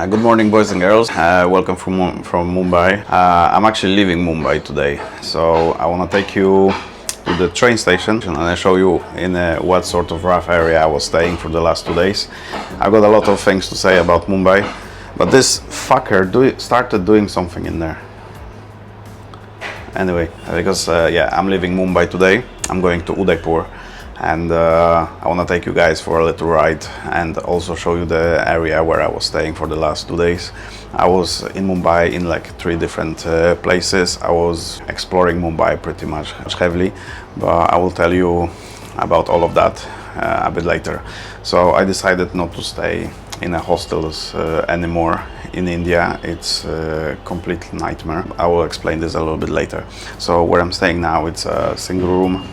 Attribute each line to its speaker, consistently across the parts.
Speaker 1: Good morning, boys and girls. Welcome from Mumbai. I'm actually leaving Mumbai today, so I want to take you to the train station and I'll show you in what sort of rough area I was staying for the last 2 days. I've got a lot of things to say about Mumbai, but this fucker started doing something in there. Anyway, because I'm leaving Mumbai today. I'm going to Udaipur. And I want to take you guys for a little ride and also show you the area where I was staying for the last 2 days. I was in Mumbai in like 3 different places. I was exploring Mumbai pretty much heavily, but I will tell you about all of that a bit later. So I decided not to stay in a hostels anymore. In India, it's a complete nightmare. I will explain this a little bit later. So where I'm staying now, it's a single room.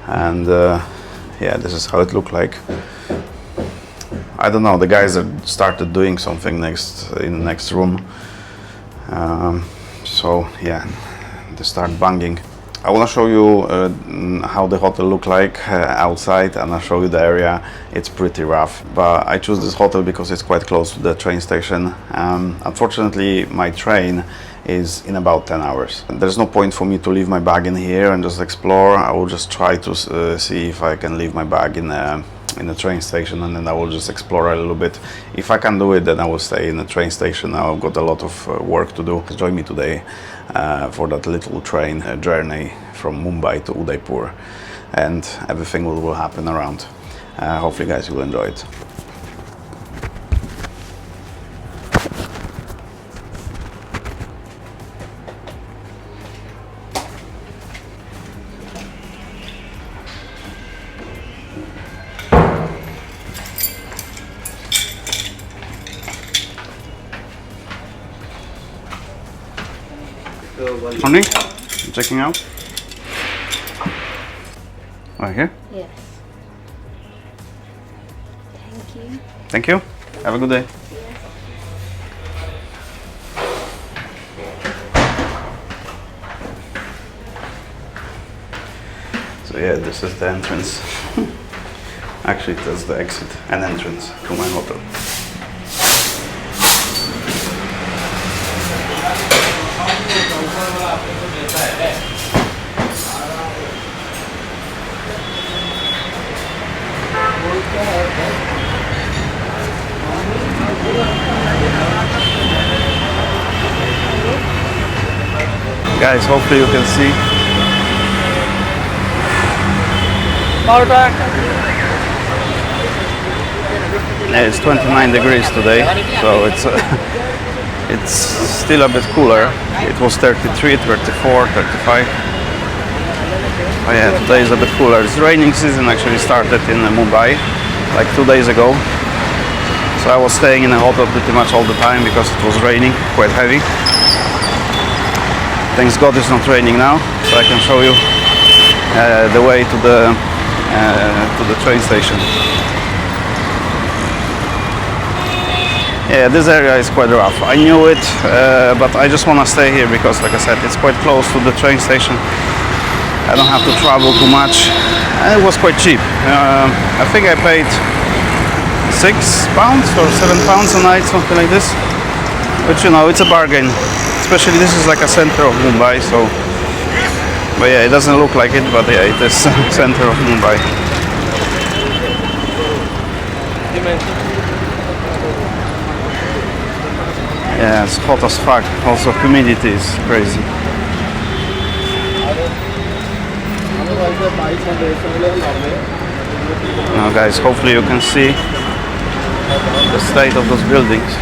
Speaker 1: And this is how it looked like. I don't know, the guys have started doing something in the next room. They start banging. I want to show you how the hotel looked like outside, and I'll show you the area. It's pretty rough, but I choose this hotel because it's quite close to the train station. Unfortunately, my train is in about 10 hours. There's no point for me to leave my bag in here and just explore. I will just try to see if I can leave my bag in the train station, and then I will just explore a little bit. If I can do it, then I will stay in the train station. I've got a lot of work to do. Join me today for that little train journey from Mumbai to Udaipur, and everything will happen around. Hopefully guys will enjoy it. Morning, checking out. Right here?
Speaker 2: Yes. Thank you.
Speaker 1: Thank you. Have a good day.
Speaker 2: Yes.
Speaker 1: So this is the entrance. Actually, that's the exit and entrance to my hotel. Guys, hopefully you can see. It's 29 degrees today, so it's still a bit cooler. It was 33, 34, 35. Oh yeah, today is a bit cooler. It's raining season actually started in Mumbai like 2 days ago. So I was staying in a hotel pretty much all the time because it was raining quite heavy. Thanks God it's not raining now, so I can show you the way to the train station. Yeah, this area is quite rough. I knew it, but I just want to stay here because, like I said, it's quite close to the train station. I don't have to travel too much, and it was quite cheap. I think I paid £6 or £7 a night, something like this. But you know, it's a bargain. Especially this is like a center of Mumbai, so. But yeah, it doesn't look like it, but yeah, it is center of Mumbai. Yeah, it's hot as fuck. Also, humidity is crazy. Now, guys, hopefully you can see the state of those buildings.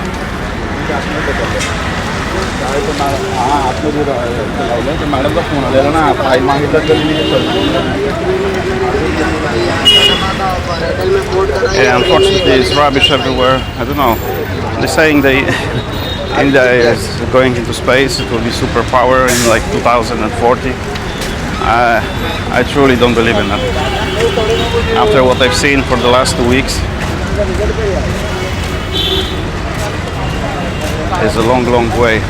Speaker 1: Yeah, unfortunately, it's rubbish everywhere. I don't know. They're saying India is going into space. It will be superpower in like 2040. I truly don't believe in that. After what I've seen for the last 2 weeks, it's a long, long way.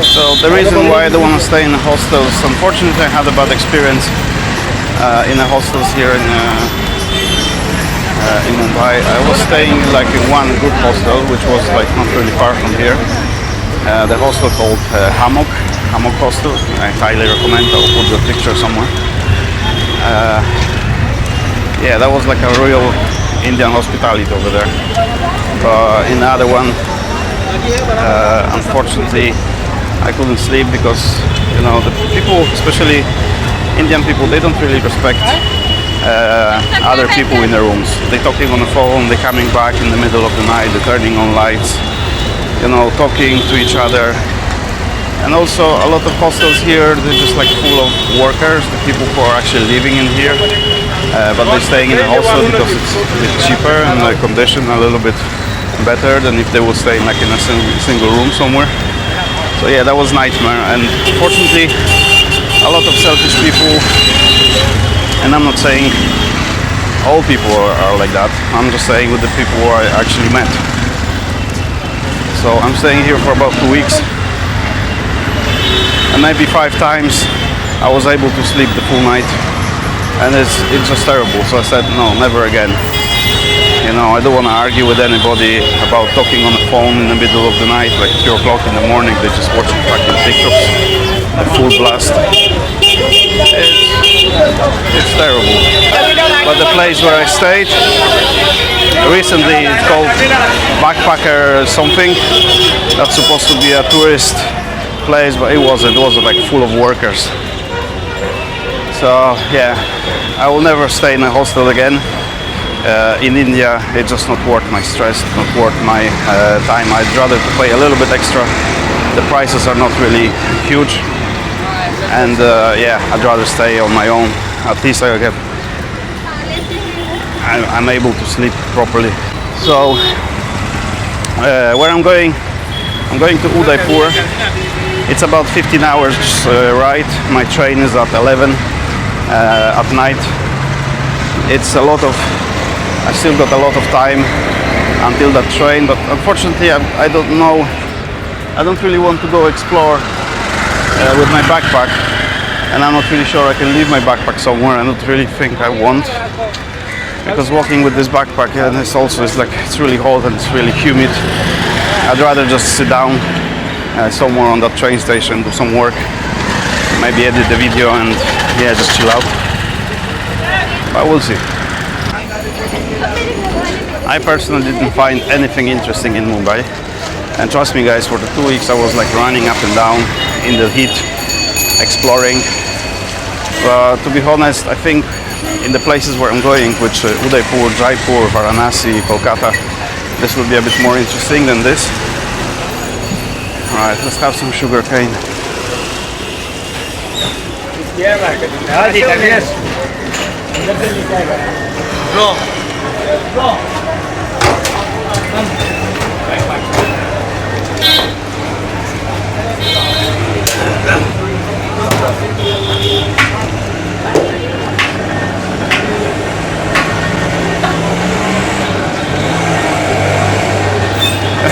Speaker 1: So the reason why I don't want to stay in the hostels, unfortunately I had a bad experience in the hostels here in in Mumbai. I was staying like in one good hostel, which was like not really far from here. The hostel called Hammock Hostel. I highly recommend. I'll put the picture somewhere. Yeah, that was like a real Indian hospitality over there. In the other one, unfortunately, I couldn't sleep because, you know, the people, especially Indian people, they don't really respect other people in their rooms. They're talking on the phone, they're coming back in the middle of the night, they're turning on lights, you know, talking to each other. And also a lot of hostels here, they're just like full of workers, the people who are actually living in here. But they're staying in a hostel because it's a bit cheaper and the condition a little bit better than if they would stay like in a single room somewhere. So yeah, that was nightmare. And fortunately, a lot of selfish people, and I'm not saying all people are like that, I'm just saying with the people who I actually met. So I'm staying here for about 2 weeks, and maybe 5 times I was able to sleep the full night, and it's just terrible. So I said no, never again. You know, I don't want to argue with anybody about talking on the phone in the middle of the night, like 2 o'clock in the morning. They're just watching fucking TikToks, the full blast. It's terrible. But the place where I stayed recently, it's called Backpacker something. That's supposed to be a tourist place, but it wasn't. It was like full of workers. So yeah, I will never stay in a hostel again. In India, it's just not worth my stress, not worth my time. I'd rather to pay a little bit extra. The prices are not really huge, and yeah, I'd rather stay on my own. At least I'm able to sleep properly. So where I'm going to Udaipur. It's about 15 hours ride. My train is at 11 at night. It's a lot of I still got a lot of time until that train, but unfortunately I don't know, I don't really want to go explore with my backpack, and I'm not really sure I can leave my backpack somewhere. I don't really think I want, because walking with this backpack, and it's really hot and it's really humid. I'd rather just sit down somewhere on that train station, do some work, maybe edit the video and yeah, just chill out. But we'll see. I personally didn't find anything interesting in Mumbai, and trust me guys, for the 2 weeks I was like running up and down in the heat, exploring. But to be honest, I think in the places where I'm going, which Udaipur, Jaipur, Varanasi, Kolkata, this will be a bit more interesting than this. Alright, let's have some sugar cane.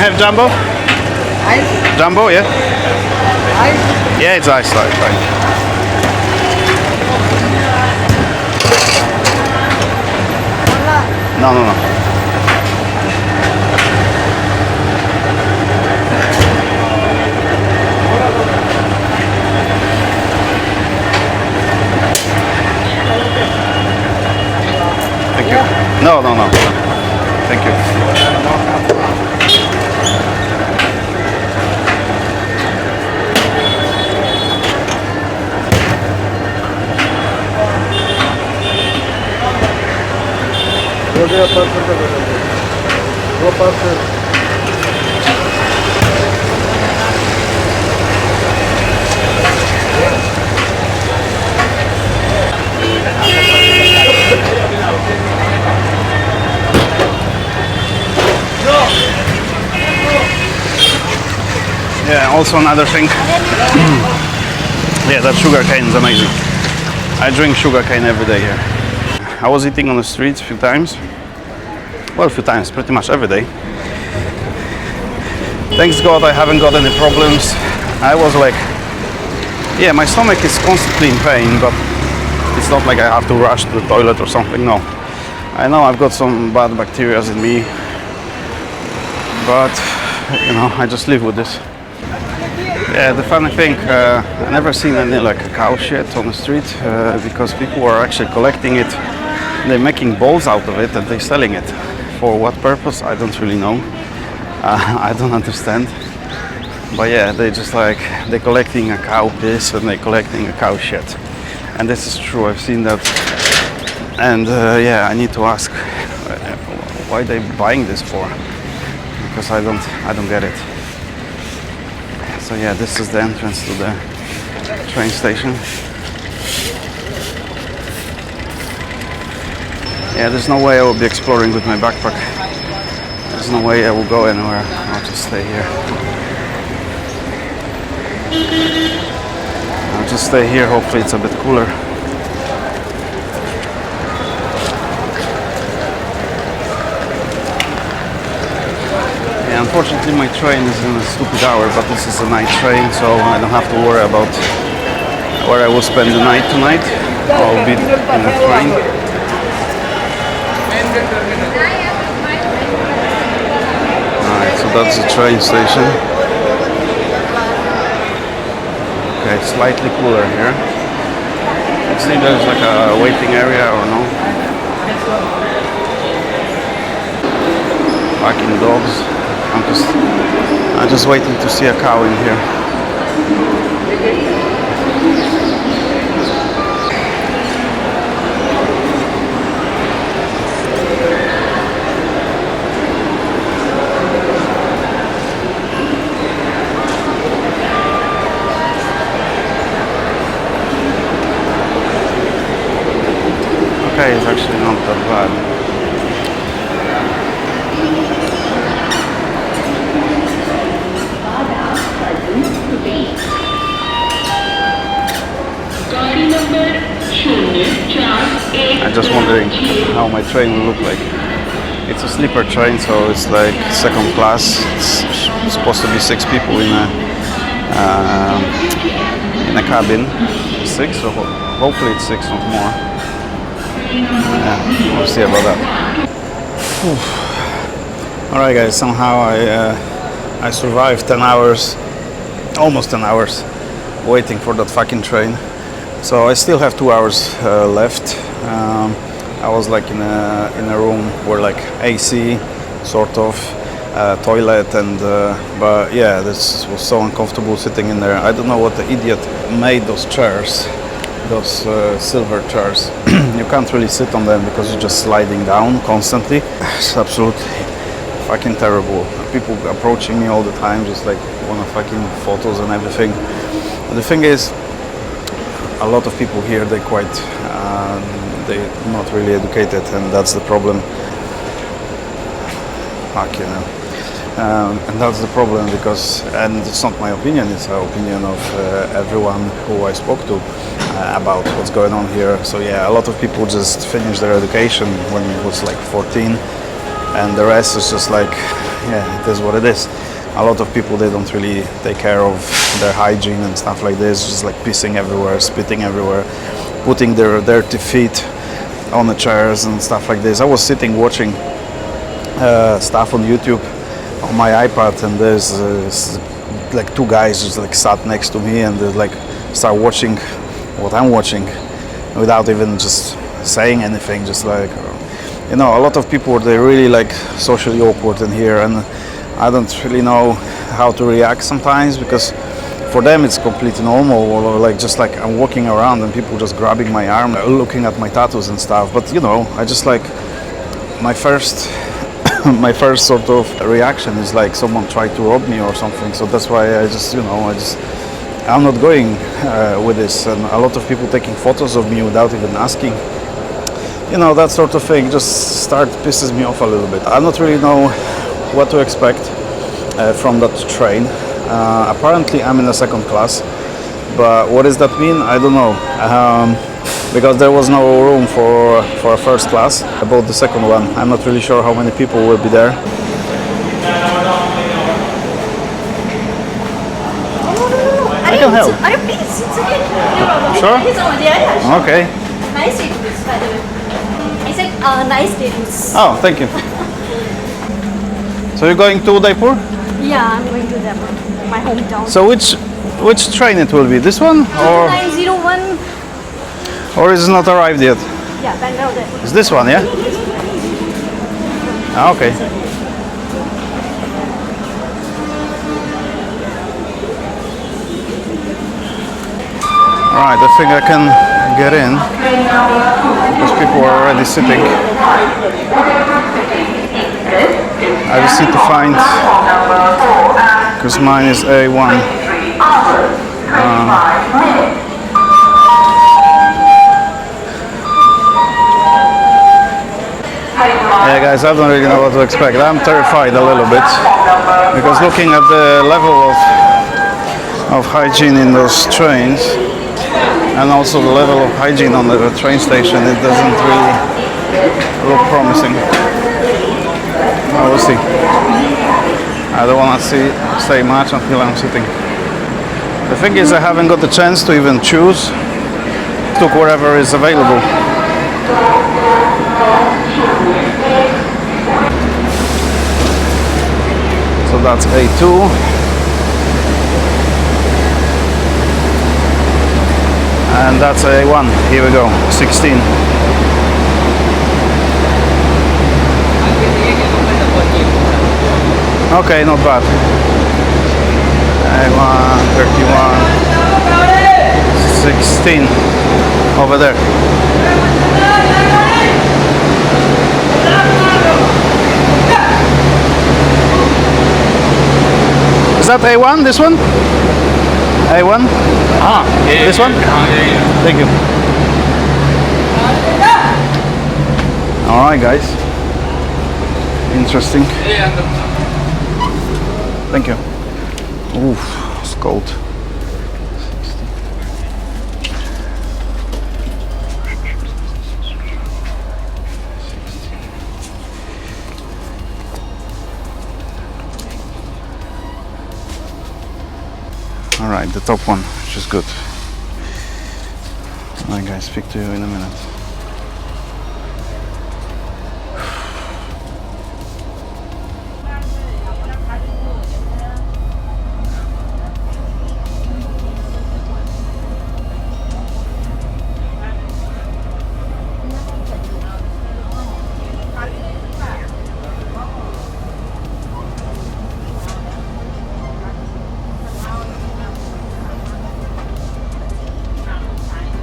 Speaker 1: Have jumbo? Ice? Jumbo, yeah. Ice? Yeah, it's ice, fine. No. Thank you. No. Thank you. Yeah, also another thing. Yeah, that sugar cane is amazing. I drink sugar cane every day here. I was eating on the streets a few times. Well, a few times, pretty much every day. Thanks God I haven't got any problems. I was like, yeah, my stomach is constantly in pain, but it's not like I have to rush to the toilet or something, no. I know I've got some bad bacteria in me, but you know, I just live with this. Yeah, the funny thing, I never seen any like cow shit on the street because people are actually collecting it. They're making balls out of it and they're selling it. For what purpose? I don't really know. I don't understand. But yeah, they just like, they're collecting a cow piss and they're collecting a cow shit. And this is true, I've seen that. And yeah, I need to ask why they buying this for, because I don't get it. So yeah, this is the entrance to the train station. Yeah, there's no way I will be exploring with my backpack. There's no way I will go anywhere. I'll just stay here. I'll just stay here, hopefully it's a bit cooler. Yeah, unfortunately my train is in a stupid hour, but this is a night train, so I don't have to worry about where I will spend the night tonight. I'll be in the train. Alright, so that's the train station. Okay, it's slightly cooler here. Let's see if there's like a waiting area or no. Fucking dogs. I'm just waiting to see a cow in here. Okay, it's actually not that bad. I'm just wondering how my train will look like. It's a sleeper train, so it's like second class. It's supposed to be 6 people in a cabin. 6, so hopefully it's 6, not more. Yeah, we'll see about that. Alright guys, somehow I survived 10 hours, almost 10 hours, waiting for that fucking train. So I still have 2 hours left. I was like in a room where like AC, sort of, toilet, and but yeah, this was so uncomfortable sitting in there. I don't know what the idiot made those chairs, those silver chairs. You can't really sit on them because you're just sliding down constantly. It's absolutely fucking terrible. People approaching me all the time, just like want fucking photos and everything. The thing is, a lot of people here, they're quite, they're not really educated, and that's the problem. Fuck, you know. And that's the problem because, and it's not my opinion, it's the opinion of everyone who I spoke to about what's going on here. So yeah, a lot of people just finish their education when it was like 14, and the rest is just like, yeah, it is what it is. A lot of people, they don't really take care of their hygiene and stuff like this, just like pissing everywhere, spitting everywhere, putting their dirty feet on the chairs and stuff like this. I was sitting watching stuff on YouTube on my iPad, and there's like 2 guys just like sat next to me and they like start watching what I'm watching without even just saying anything, just like, you know, a lot of people, they're really like socially awkward in here, and I don't really know how to react sometimes because for them it's completely normal, or like just like I'm walking around and people just grabbing my arm, looking at my tattoos and stuff. But you know, I just like, my first my first sort of reaction is like someone tried to rob me or something. So that's why I just, you know, I'm not going with this. And a lot of people taking photos of me without even asking. You know, that sort of thing just pisses me off a little bit. I don't really know what to expect from that train. Apparently I'm in a second class, but what does that mean? I don't know, because there was no room for a first class. About the second one, I'm not really sure how many people will be there. I can help.
Speaker 2: Please, it's okay.
Speaker 1: Sure?
Speaker 2: It's over there.
Speaker 1: Okay.
Speaker 2: Nice seat, by the way. I said Nice days.
Speaker 1: Oh, thank you. So you're going to Udaipur?
Speaker 2: Yeah, I'm going to Udaipur, my hometown.
Speaker 1: So which train it will be? This one, or
Speaker 2: 901.
Speaker 1: is it not arrived yet?
Speaker 2: Yeah, Bangalore Udaipur.
Speaker 1: It's this one, yeah? Ah, okay. Alright, I think I can get in because people are already sitting. I just need to find, because mine is A1. Yeah guys, I don't really know what to expect. I'm terrified a little bit because looking at the level of hygiene in those trains and also the level of hygiene on the train station, it doesn't really look promising. I will see. I don't want to say much until I'm sitting. The thing is, I haven't got the chance to even choose. Took whatever is available. So that's A2. And that's A1. Here we go. 16. Okay, not bad. A1, 31, 16 over there. Is that A1, this one? A1? Ah, yeah, this one? Yeah. Thank you. Alright guys. Interesting. Thank you. Oof, it's cold. Alright, the top one, which is good. Alright guys, speak to you in a minute.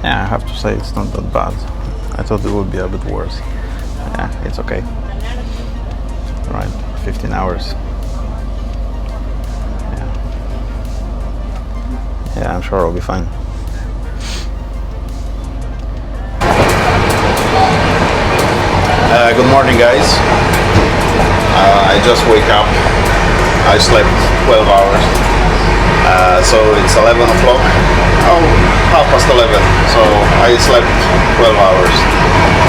Speaker 1: Yeah, I have to say it's not that bad. I thought it would be a bit worse. Yeah, it's okay. Right, 15 hours. Yeah, I'm sure I'll be fine. Good morning guys. I just wake up. I slept 12 hours. So it's 11 o'clock. Oh, 11:30. So I slept 12 hours.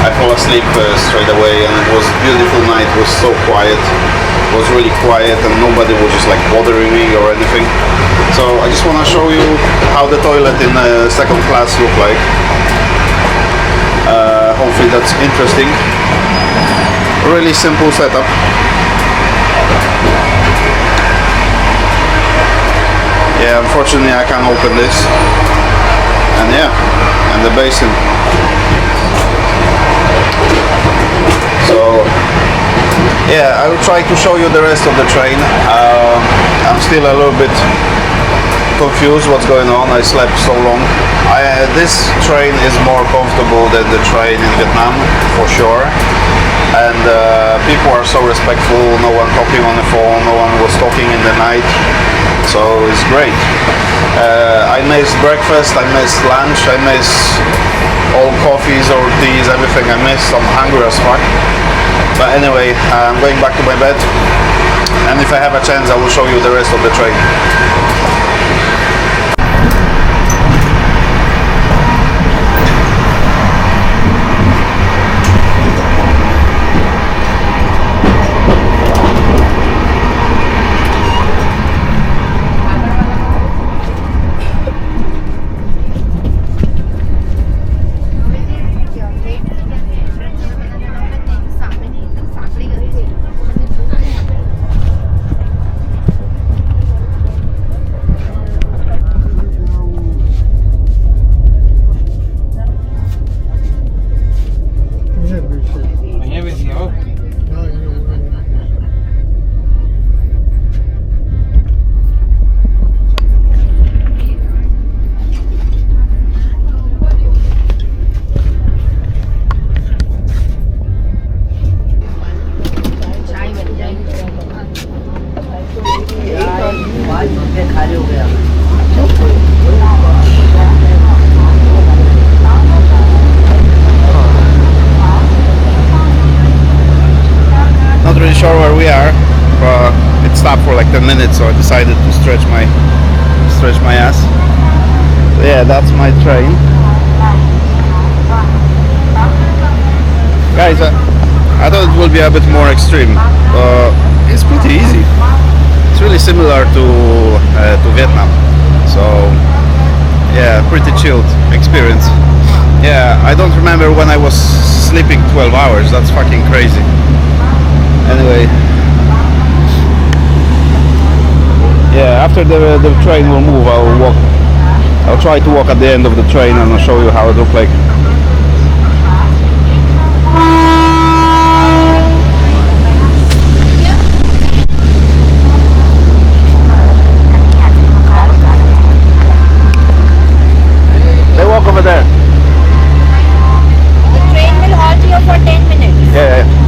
Speaker 1: I fell asleep straight away, and it was a beautiful night. It was so quiet. It was really quiet, and nobody was just like bothering me or anything. So I just want to show you how the toilet in second class look like. Hopefully that's interesting. Really simple setup. Yeah, unfortunately I can't open this. And yeah, and the basin. So yeah, I will try to show you the rest of the train. I'm still a little bit confused what's going on. I slept so long. This train is more comfortable than the train in Vietnam, for sure. And people are so respectful. No one talking on the phone. No one was talking in the night. So it's great. I missed breakfast, I missed lunch, I missed all coffees or teas, everything I missed. I'm hungry as fuck. But anyway, I'm going back to my bed. And if I have a chance, I will show you the rest of the train. Not really sure where we are, but it stopped for like 10 minutes, so I decided to stretch my ass. So yeah, that's my train. Guys, I thought it would be a bit more extreme. It's pretty easy. It's really similar to Vietnam. So yeah, pretty chilled experience. Yeah, I don't remember when I was sleeping 12 hours. That's fucking crazy. Anyway, yeah, after the train will move, I'll try to walk at the end of the train and I'll show you how it looks like. They walk over there.
Speaker 2: The train will halt here for 10 minutes.
Speaker 1: Yeah.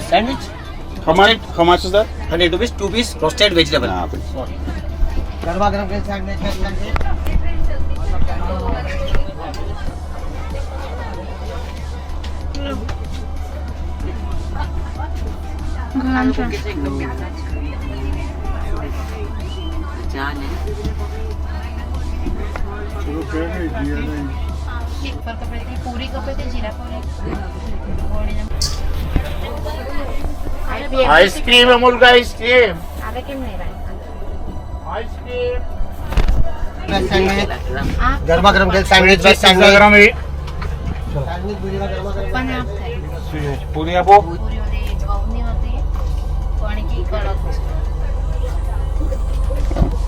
Speaker 3: Sandwich.
Speaker 1: How much is that?
Speaker 3: 100 rupees, 2 piece roasted vegetable.
Speaker 4: गरमा गरम के sandwich
Speaker 2: पूरी कपड़े थे जीरा
Speaker 3: ice cream Amul का ice cream
Speaker 4: गरमा गरम के सैंडविच बस सैंडविच
Speaker 3: पूरी आपको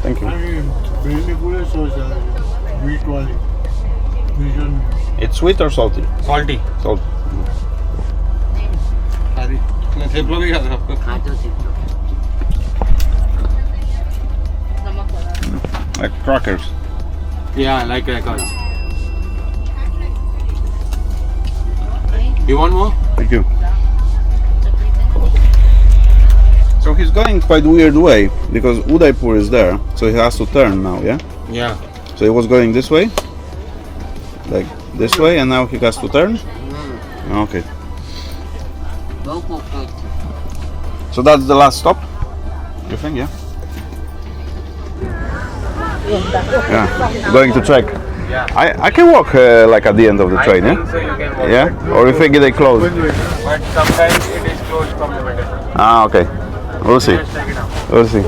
Speaker 1: Thank you. It's sweet or salty?
Speaker 3: salty
Speaker 1: Salt.
Speaker 3: मैं थेपला भी खाता हूँ
Speaker 1: Like crackers.
Speaker 3: yeah like crackers you want more
Speaker 1: Thank you. So he's going quite weird way because Udaipur is there, so he has to turn now, yeah?
Speaker 3: yeah
Speaker 1: So he was going this way, like this way, and now he has to turn? Okay. So that's the last stop, you think, yeah? Yeah, going to check.
Speaker 3: yeah
Speaker 1: I can walk like at the end of the train, yeah?
Speaker 3: so you can walk
Speaker 1: Yeah? Or you think they close?
Speaker 3: but sometimes it is closed from the middle
Speaker 1: Ah, okay. We'll see.
Speaker 3: just take it out
Speaker 1: We'll see.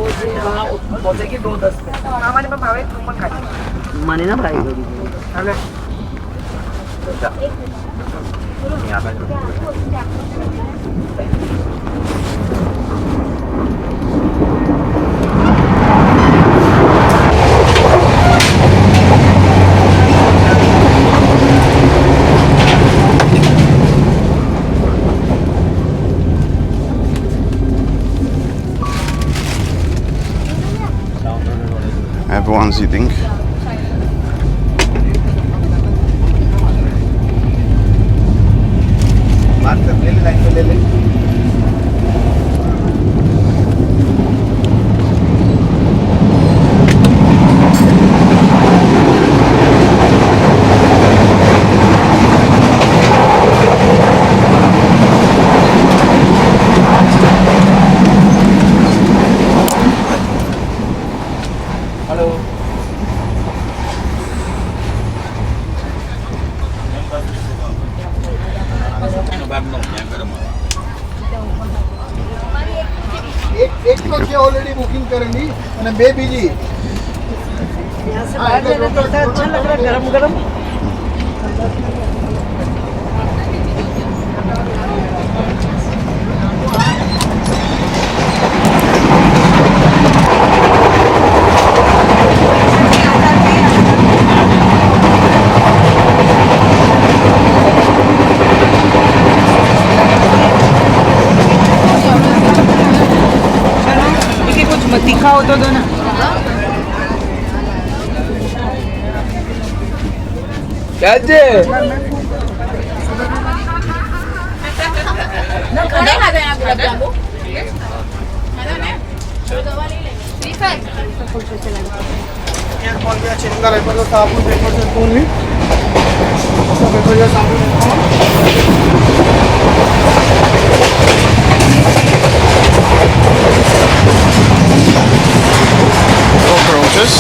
Speaker 1: Everyone's eating.
Speaker 4: एक तो છે already booking करेंगी અને બે બીજી यहाँ से बाहर जाना कैसा अच्छा लग रहा है गरम गरम
Speaker 5: मग तिखा होतो तो ना
Speaker 2: खड़े खाते हैं आप गुलाब जामुन
Speaker 4: चिंगा पेपर साबुन पेपर से स्पून भी पेपर या साबुन
Speaker 1: Cockroaches.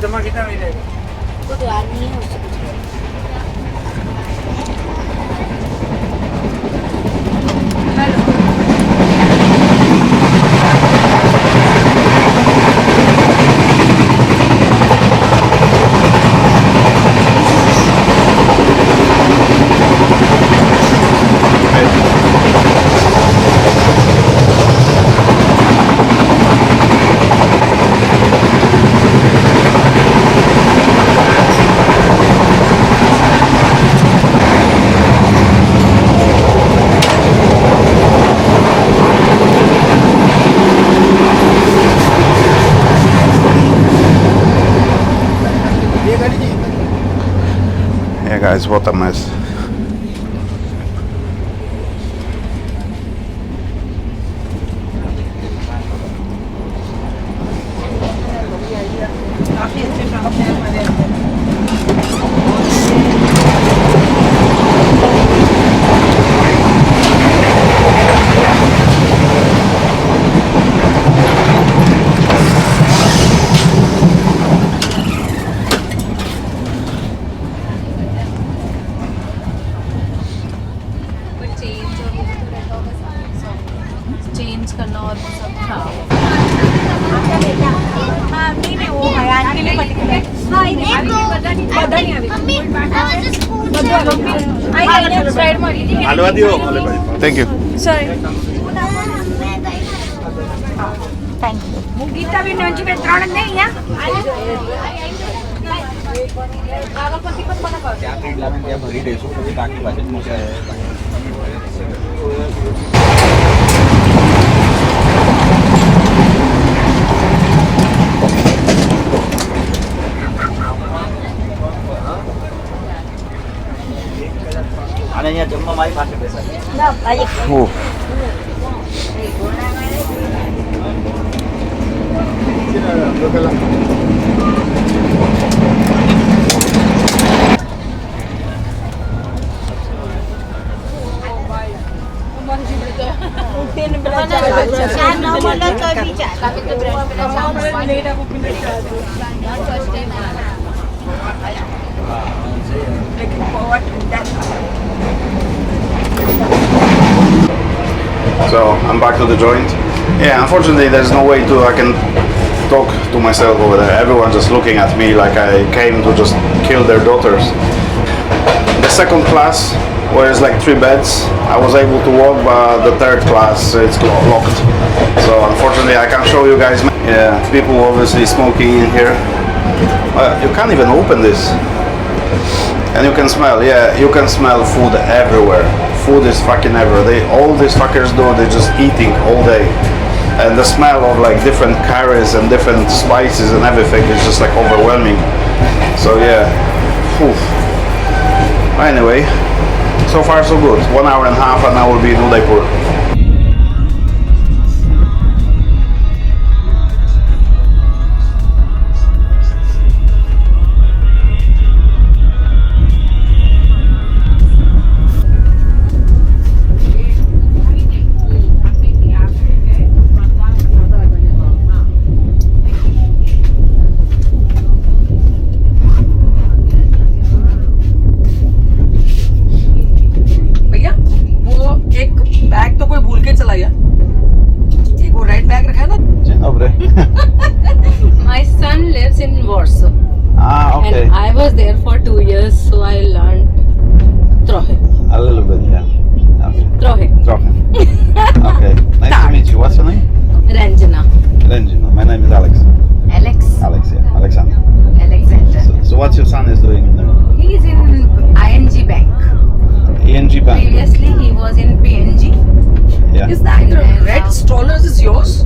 Speaker 4: जमा कितना मिलेगा
Speaker 2: वो द्वार नहीं है उससे कुछ
Speaker 1: Yeah guys, what a mess.
Speaker 2: Change करना और वो सब था
Speaker 1: Thank you.
Speaker 5: गीता भी नोंची पे त्राण नहीं है
Speaker 1: Oh. So I'm back to the joint. Yeah, unfortunately there's no way I can talk to myself over there. Everyone's just looking at me like I came to just kill their daughters. The second class, where it's like 3 beds, I was able to walk, but the third class it's locked. So unfortunately I can't show you guys. Yeah, people obviously smoking in here. You can't even open this. And you can smell, yeah, you can smell food everywhere. Food is fucking everywhere. All these fuckers do, they're just eating all day. and the smell of like different curries and different spices and everything is just like overwhelming. So yeah. Oof. Anyway, so far so good. 1 hour and a half and I will be in Udaipur.
Speaker 2: My son lives in Warsaw.
Speaker 1: Ah, okay.
Speaker 2: And I was there for 2 years, so I learned trochę.
Speaker 1: A little bit, yeah. Okay.
Speaker 2: Trochę.
Speaker 1: Okay. Nice to meet you. What's your name?
Speaker 2: Ranjana.
Speaker 1: Renjina. My name is Alex.
Speaker 2: Alex.
Speaker 1: Alex, yeah. Alexander.
Speaker 2: Alexander.
Speaker 1: So what your son is doing in there?
Speaker 2: He's in ING Bank.
Speaker 1: ENG Bank.
Speaker 2: Previously, he was in PNG.
Speaker 1: Yeah.
Speaker 5: Is that
Speaker 2: And
Speaker 5: red
Speaker 2: now-
Speaker 5: strollers is yours?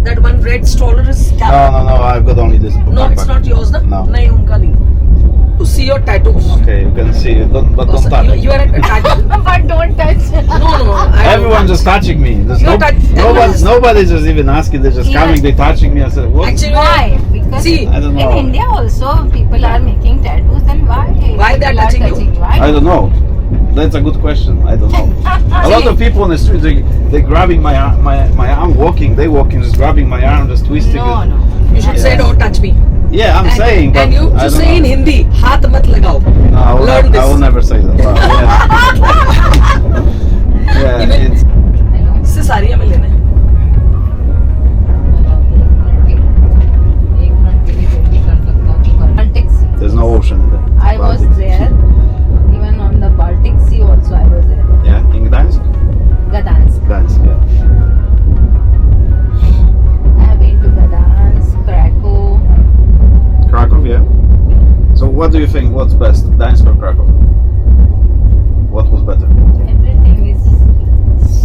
Speaker 5: That one red stroller is
Speaker 1: No, I've got only this.
Speaker 5: No, it's not yours, na?
Speaker 1: No.
Speaker 5: Nahi, unka nahi. To see your tattoos.
Speaker 1: Okay, you can see it, but don't touch it.
Speaker 5: You are a tattoo.
Speaker 2: But don't touch.
Speaker 5: No.
Speaker 1: Everyone just touching me. There's
Speaker 5: You're
Speaker 1: nobody just even asking. They're just
Speaker 2: Yeah.
Speaker 1: coming. They're touching me. I said, what?
Speaker 5: Actually,
Speaker 2: Why? Because
Speaker 5: See,
Speaker 1: I don't know.
Speaker 2: in India also people are making tattoos. Then why?
Speaker 5: Why they are
Speaker 2: People
Speaker 5: touching you?
Speaker 2: Why?
Speaker 1: I don't know. That's a good question. I don't know. A lot of people on the street, they grabbing my arm, they walking, just grabbing my arm, just twisting
Speaker 2: No,
Speaker 1: it.
Speaker 2: no.
Speaker 5: you should say
Speaker 1: Yeah.
Speaker 5: don't touch me.
Speaker 1: Yeah, I'm saying, but
Speaker 5: And you
Speaker 1: I
Speaker 5: just
Speaker 1: don't
Speaker 5: say in
Speaker 1: know.
Speaker 5: Hindi, haath mat lagao.
Speaker 1: No,
Speaker 5: Learn this.
Speaker 1: I will never say that. Wow, yeah. Yeah,
Speaker 5: Even-
Speaker 1: it's,
Speaker 5: इससे सारी हमें लेने हैं.
Speaker 2: Baltic Sea.
Speaker 1: there's no ocean in there.
Speaker 2: I was
Speaker 1: Baltic.
Speaker 2: there. Even on the Baltic Sea also I was there.
Speaker 1: Yeah, in Gdańsk?
Speaker 2: Gdansk.
Speaker 1: Gdańsk, yeah.
Speaker 2: I have been to Gdansk, Krakow.
Speaker 1: Krakow, yeah. So what do you think, what's best, Gdańsk or Krakow? What was better?
Speaker 2: Everything is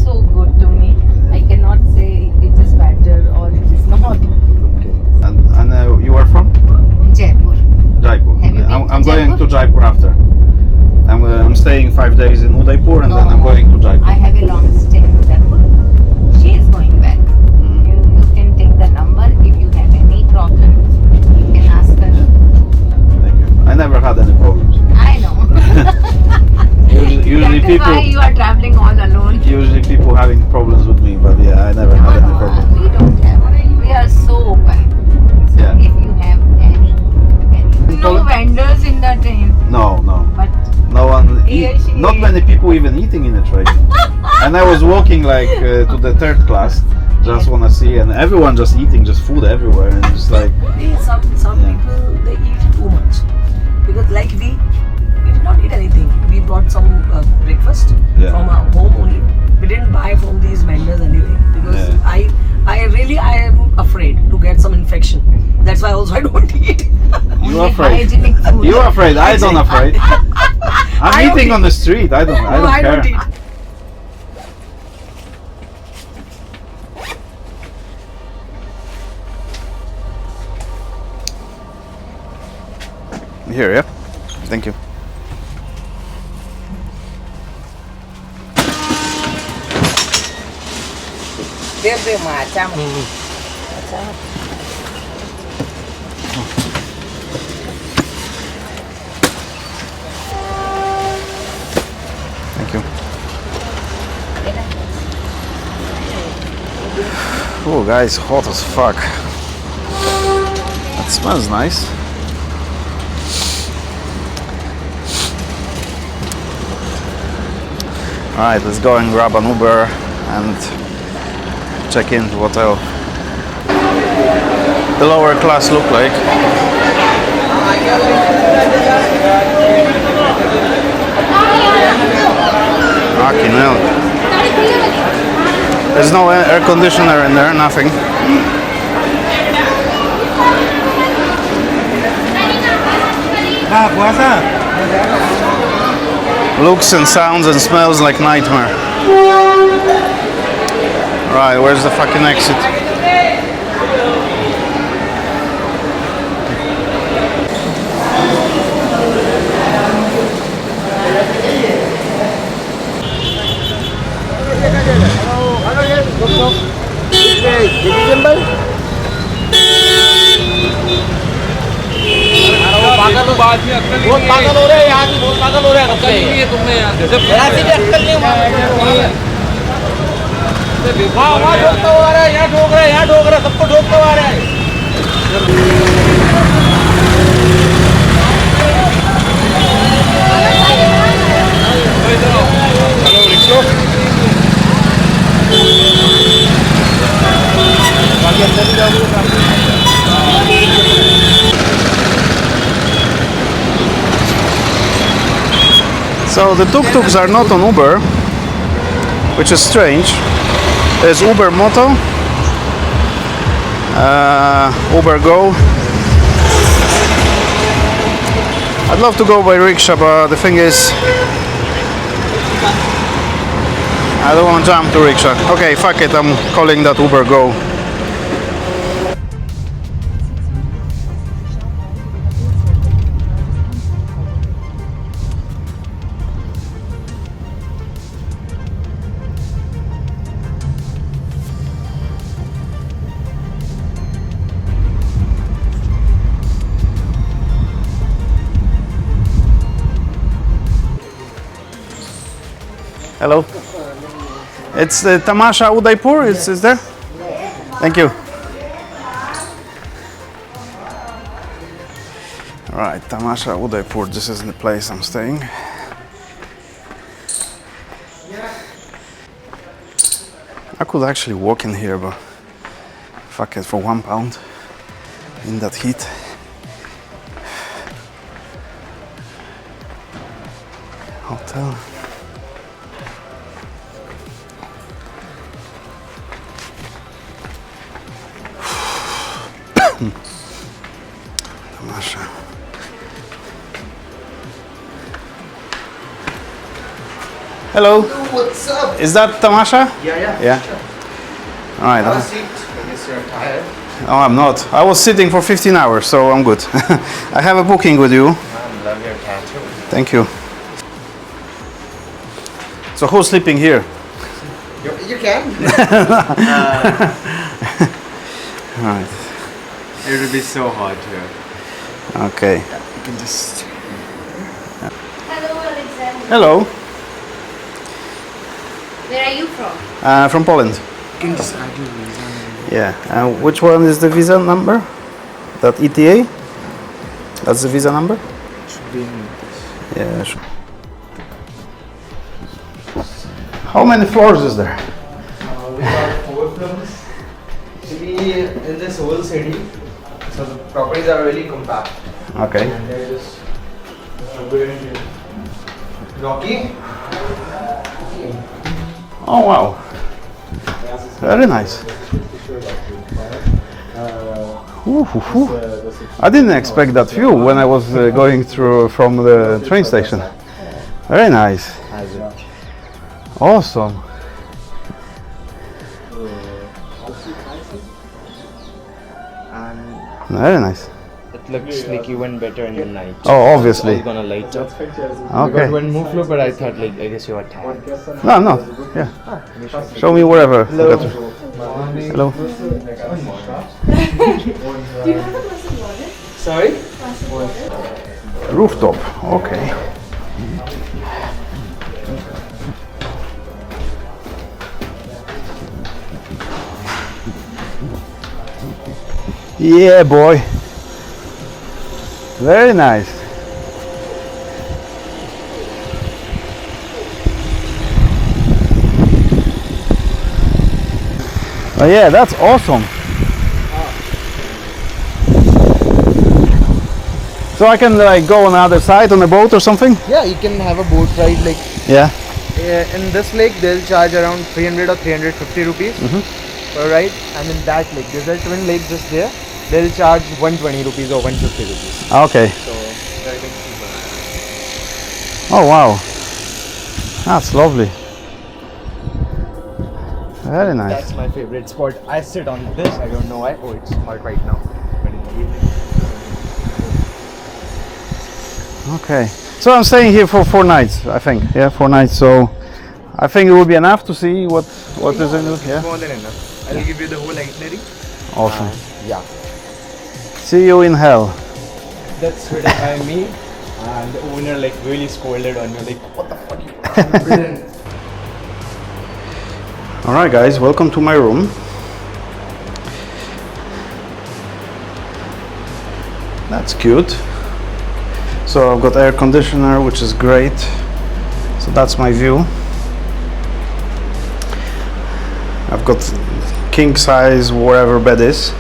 Speaker 2: so good to me. I cannot say it is better or it is not.
Speaker 1: Okay. And you are from?
Speaker 2: Jaipur.
Speaker 1: Jaipur.
Speaker 2: Have you been
Speaker 1: I'm
Speaker 2: to
Speaker 1: going
Speaker 2: Jaipur?
Speaker 1: to Jaipur after. I'm staying 5 days in Udaipur and then I'm going to Jaipur.
Speaker 2: I have a long stay in Udaipur. She is going back.
Speaker 1: Mhm.
Speaker 2: You can take the number if you have any problem. You can ask her.
Speaker 1: Thank you. I never had any problems.
Speaker 2: I know.
Speaker 1: Usually
Speaker 2: That is why
Speaker 1: people
Speaker 2: you are traveling all alone.
Speaker 1: usually people having problems with me, but yeah, I never had any problems.
Speaker 2: We don't have. We are so open. So
Speaker 1: Yeah.
Speaker 2: if you have any no
Speaker 1: Problem?
Speaker 2: vendors in the train,
Speaker 1: No.
Speaker 2: but
Speaker 1: No one,
Speaker 2: Here she
Speaker 1: not
Speaker 2: is.
Speaker 1: many people even eating in the train. And I was walking like to the third class, just wanna see, and everyone just eating, just food everywhere, and just like,
Speaker 5: Some
Speaker 1: Yeah.
Speaker 5: people they eat too much because like we did not eat anything. We brought some breakfast
Speaker 1: Yeah.
Speaker 5: from our home only. We didn't buy from these vendors anything because
Speaker 1: Yeah.
Speaker 5: I am afraid to get some infection. That's why also I don't eat.
Speaker 1: you
Speaker 2: only
Speaker 1: afraid?
Speaker 2: hygienic food.
Speaker 1: You afraid? I don't afraid. I'm
Speaker 5: I don't
Speaker 1: eating
Speaker 5: eat.
Speaker 1: on the street. I don't
Speaker 5: No, I
Speaker 1: care.
Speaker 5: don't eat.
Speaker 1: Here, yeah. Thank you. Thank you. Oh, guys, hot as fuck. That smells nice. Alright, let's go and grab an Uber and check into hotel. The lower class look like. Fucking hell. There's no air conditioner in there, nothing. Looks and sounds and smells like nightmare. Right, where's the fucking exit?
Speaker 3: बहुत पागल हो रहे हैं यहाँ, बहुत पागल हो रहे हैं। अक्कल नहीं है तुमने यहाँ से अक्कल नहीं है। वहाँ ठोकता हुआ आ रहा है, यहाँ ठोक रहा है, यहाँ ठोक रहा है, सबको ठोकता हुआ आ रहा है। हेलो रिक्शो। बाकी अंदर ही जाओगे।
Speaker 1: So the tuk-tuks are not on Uber, which is strange. There's Uber Moto, Uber Go. I'd love to go by rickshaw, but the thing is, I don't want to jump to rickshaw. Okay, fuck it, I'm calling that Uber Go. Hello. It's the Tamasha Udaipur, is there? Thank you. Right, Tamasha Udaipur, this is the place I'm staying. I could actually walk in here, but fuck it, for £1 in that heat. Hotel. Tamasha. Hello.
Speaker 4: What's up?
Speaker 1: Is that Tamasha? Yeah. All right.
Speaker 4: Have a seat. I guess you're tired.
Speaker 1: No, I'm not. I was sitting for 15 hours, so I'm good. I have a booking with you.
Speaker 3: I love your tattoo.
Speaker 1: Thank you. So who's sleeping here?
Speaker 4: You can.
Speaker 1: All right.
Speaker 3: It would be so hot here.
Speaker 1: Okay.
Speaker 3: You can just.
Speaker 6: Hello, Alexander.
Speaker 1: Hello.
Speaker 6: Where are you from?
Speaker 1: From Poland.
Speaker 3: You can just add your visa.
Speaker 1: Yeah. Which one is the visa number? That ETA? That's the visa number?
Speaker 3: Should be in this.
Speaker 1: Yeah. Sure. How many floors is there?
Speaker 7: We got 4 floors. Actually, in this whole city, so the properties are really compact.
Speaker 1: Okay.
Speaker 7: And they're just rocky.
Speaker 1: Oh wow. Very nice. Ooh, ooh, ooh. I didn't expect that view when I was going through from the train station. Very nice. Awesome. Very nice.
Speaker 8: It looks like even better in the night.
Speaker 1: Oh, obviously.
Speaker 8: It's gonna light up.
Speaker 1: Okay.
Speaker 8: Got one more floor, but I thought like I guess you are tired.
Speaker 1: No, I'm not. Yeah. Show me wherever.
Speaker 8: Hello.
Speaker 1: Hello.
Speaker 8: Sorry?
Speaker 1: Rooftop. Okay. Yeah, boy. Very nice. Oh yeah, that's awesome. So I can like go on the other side on a boat or something?
Speaker 7: Yeah, you can have a boat ride. Like
Speaker 1: Yeah.
Speaker 7: in this lake, they'll charge around 300 or 350 rupees per ride, and in that lake, there's a twin lake just there. They'll charge 120 rupees or 150 rupees.
Speaker 1: Okay.
Speaker 7: So riding cheaper.
Speaker 1: Oh wow. That's lovely. Very nice.
Speaker 7: That's my favorite spot. I sit on this. I don't know why. Oh, it's hot right now. But in the evening.
Speaker 1: Okay. So I'm staying here for 4 nights, I think. Yeah, 4 nights. So I think it will be enough to see what is in it. Yeah.
Speaker 7: More than enough. I I'll give you the whole itinerary.
Speaker 1: Awesome.
Speaker 7: Yeah.
Speaker 1: See you in hell.
Speaker 7: That's written by me. And the owner like really scolded on me, like, what the fuck you doing?
Speaker 1: Alright guys, welcome to my room. That's cute. So I've got air conditioner, which is great. So that's my view. I've got king size wherever bed is.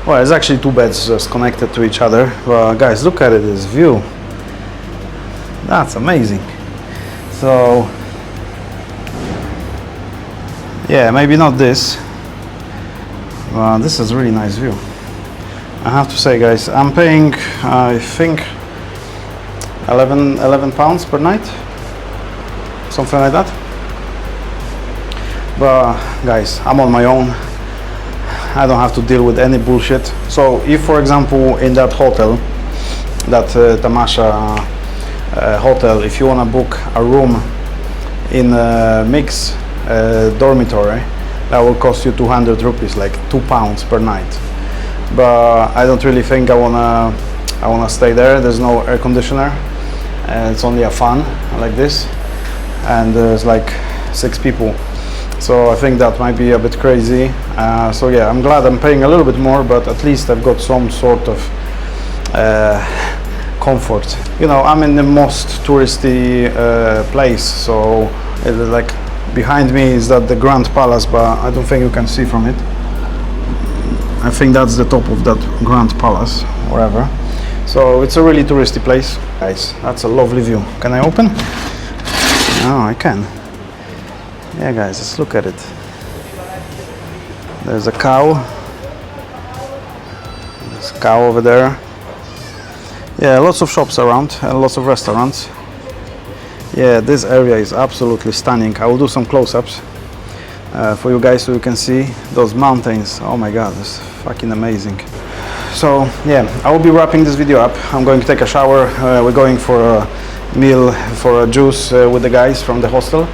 Speaker 1: Well, it's actually two beds just connected to each other. Well, guys, look at it, this view. That's amazing. So yeah, maybe not this. This is a really nice view. I have to say, guys, I'm paying I think 11 pounds per night, something like that. But guys, I'm on my own. I don't have to deal with any bullshit. So if, for example, in that hotel, that Tamasha hotel, if you want to book a room in a mixed dormitory, that will cost you 200 rupees, like £2 per night. But I don't really think I wanna stay there. There's no air conditioner. It's only a fan like this, and there's like 6 people. So I think that might be a bit crazy. So yeah, I'm glad I'm paying a little bit more, but at least I've got some sort of comfort. You know, I'm in the most touristy place, so it's like behind me is that the Grand Palace, but I don't think you can see from it. I think that's the top of that Grand Palace, wherever. So it's a really touristy place. Guys, that's a lovely view. Can I open? Oh, I can. Yeah, guys, let's look at it. There's a cow. There's a cow over there. Yeah, lots of shops around and lots of restaurants. Yeah, this area is absolutely stunning. I will do some close-ups for you guys so you can see those mountains. Oh my god, it's fucking amazing. So yeah, I will be wrapping this video up. I'm going to take a shower. We're going for a meal, for a juice with the guys from the hostel.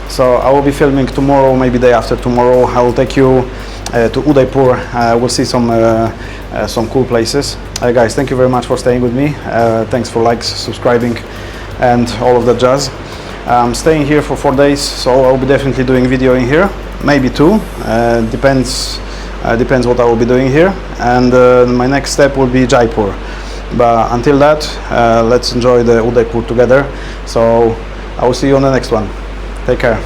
Speaker 1: So I will be filming tomorrow, maybe day after tomorrow. I will take you to Udaipur. We'll see some cool places. Guys, thank you very much for staying with me. Thanks for likes, subscribing, and all of that jazz. I'm staying here for 4 days, so I'll be definitely doing video in here, maybe 2. Depends what I will be doing here. And my next step will be Jaipur. But until that, let's enjoy the Udaipur together. So I will see you on the next one. Take care.